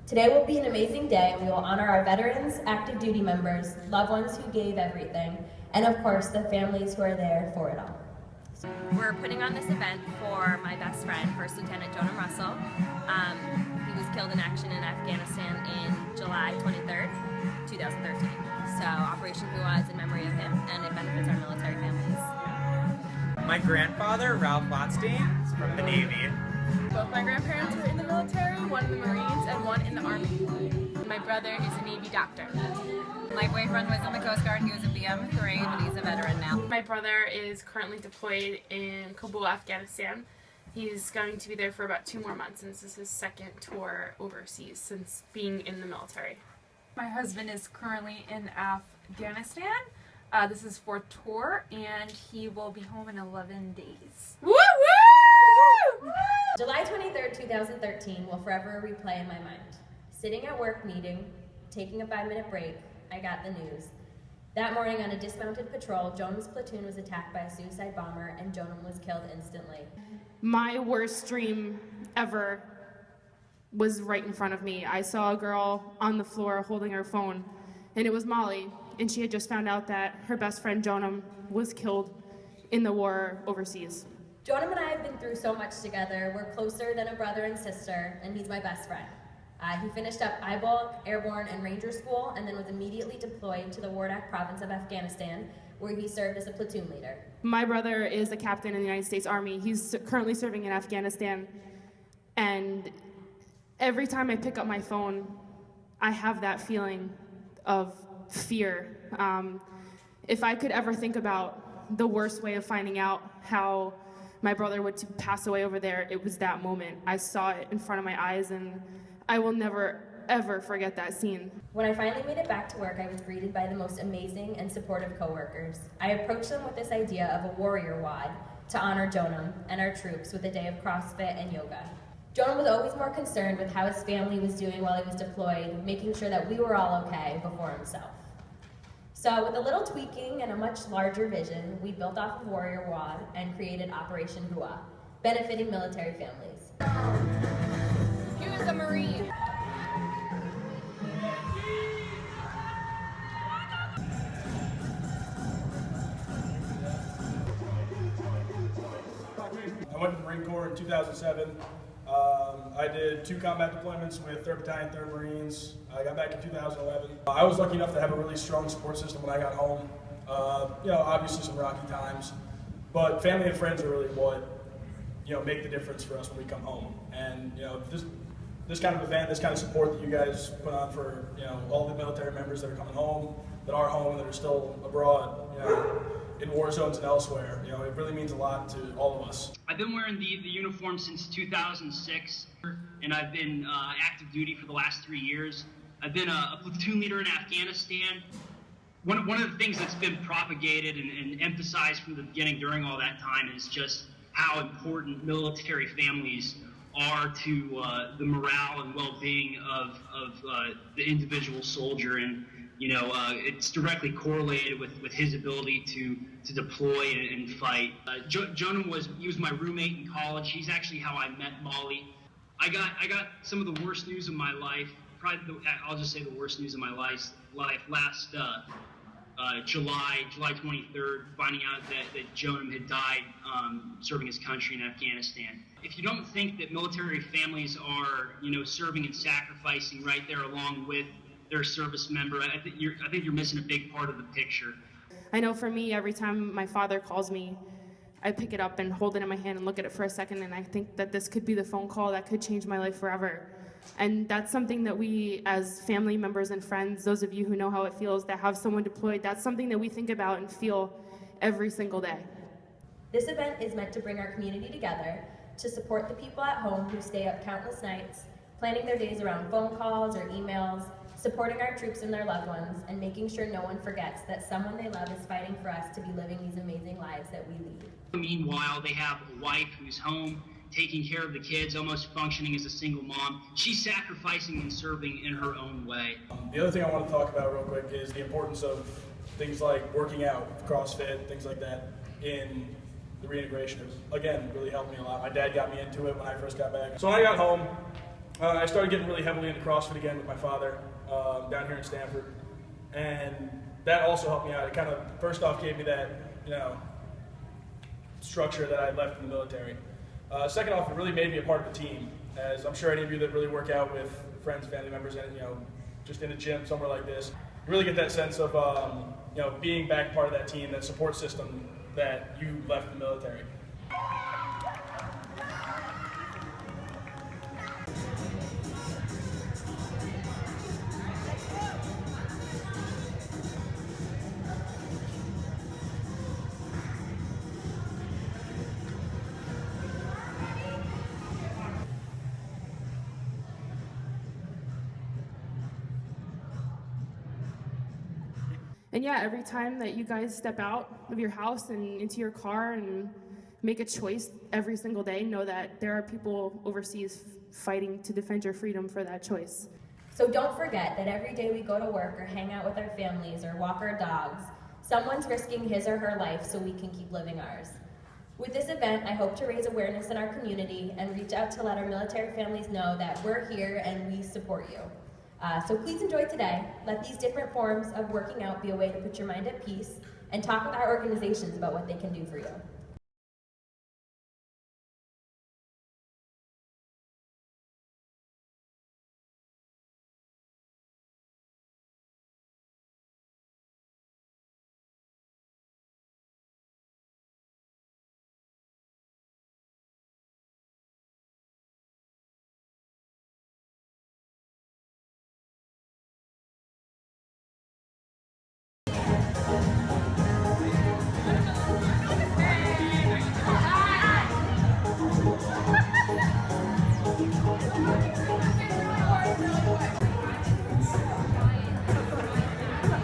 Today will be an amazing day, and we will honor our veterans, active duty members, loved ones who gave everything, and of course the families who are there for it all. We're putting on this event for my best friend, First Lieutenant Jonam Russell. He was killed in action in Afghanistan in July 23rd, 2013. So Operation HOOAH is in memory of him, and it benefits our military families. My grandfather, Ralph Lotstein, is from the Navy. Both my grandparents were in the military, one in the Marines and one in the Army. My brother is a Navy doctor. My boyfriend was in the Coast Guard. He was a BM3, but he's a veteran now. My brother is currently deployed in Kabul, Afghanistan. He's going to be there for about 2 more months, and this is his second tour overseas since being in the military. My husband is currently in Afghanistan. This is for tour, and he will be home in 11 days. Woo woo! July 23rd, 2013 will forever replay in my mind. Sitting at work meeting, taking a 5-minute break, I got the news. That morning on a dismounted patrol, Jonam's platoon was attacked by a suicide bomber and Jonam was killed instantly. My worst dream ever was right in front of me. I saw a girl on the floor holding her phone, and it was Mollie, and she had just found out that her best friend Jonam was killed in the war overseas. Jonam and I have been through so much together. We're closer than a brother and sister, and he's my best friend. He finished up IBOL, Airborne, and Ranger School, and then was immediately deployed to the Wardak province of Afghanistan, where he served as a platoon leader. My brother is a captain in the United States Army. He's currently serving in Afghanistan, and every time I pick up my phone, I have that feeling of fear. If I could ever think about the worst way of finding out how my brother would pass away over there, it was that moment. I saw it in front of my eyes, and I will never, ever forget that scene. When I finally made it back to work, I was greeted by the most amazing and supportive coworkers. I approached them with this idea of a warrior WOD to honor Jonam and our troops with a day of CrossFit and yoga. Jonam was always more concerned with how his family was doing while he was deployed, making sure that we were all okay before himself. So with a little tweaking and a much larger vision, we built off of Warrior WOD and created Operation HOOAH, benefiting military families. He was a Marine. I went to the Marine Corps in 2007. I did 2 combat deployments with 3rd Battalion, 3rd Marines. I got back in 2011. I was lucky enough to have a really strong support system when I got home. Obviously some rocky times, but family and friends are really what, make the difference for us when we come home. And, this kind of event, this kind of support that you guys put on for, all the military members that are coming home, that are home, and that are still abroad, in war zones and elsewhere, it really means a lot to all of us. I've been wearing the uniform since 2006, and I've been active duty for the last 3 years. I've been a platoon leader in Afghanistan. One of the things that's been propagated and emphasized from the beginning during all that time is just how important military families are to the morale and well-being of the individual soldier, and it's directly correlated with his ability to deploy and fight. Jonam was my roommate in college. He's actually how I met Mollie. I got some of the worst news of my life. I'll just say the worst news of my life last July 23rd, finding out that Jonam had died serving his country in Afghanistan. If you don't think that military families are, serving and sacrificing right there along with their service member, I think you're missing a big part of the picture. I know for me, every time my father calls me, I pick it up and hold it in my hand and look at it for a second, and I think that this could be the phone call that could change my life forever. And that's something that we, as family members and friends, those of you who know how it feels that have someone deployed, that's something that we think about and feel every single day. This event is meant to bring our community together, to support the people at home who stay up countless nights, planning their days around phone calls or emails, supporting our troops and their loved ones, and making sure no one forgets that someone they love is fighting for us to be living these amazing lives that we lead. Meanwhile, they have a wife who's home, taking care of the kids, almost functioning as a single mom. She's sacrificing and serving in her own way. The other thing I want to talk about real quick is the importance of things like working out, CrossFit, things like that in the reintegration. Again, really helped me a lot. My dad got me into it when I first got back. So when I got home, I started getting really heavily into CrossFit again with my father down here in Stanford, and that also helped me out. It kind of, first off, gave me that, structure that I left in the military. Second off, it really made me a part of the team, as I'm sure any of you that really work out with friends, family members, and just in a gym somewhere like this, you really get that sense of being back part of that team, that support system that you left the military. And yeah, every time that you guys step out of your house and into your car and make a choice every single day, know that there are people overseas fighting to defend your freedom for that choice. So don't forget that every day we go to work or hang out with our families or walk our dogs, someone's risking his or her life so we can keep living ours. With this event, I hope to raise awareness in our community and reach out to let our military families know that we're here and we support you. So please enjoy today. Let these different forms of working out be a way to put your mind at peace and talk with our organizations about what they can do for you.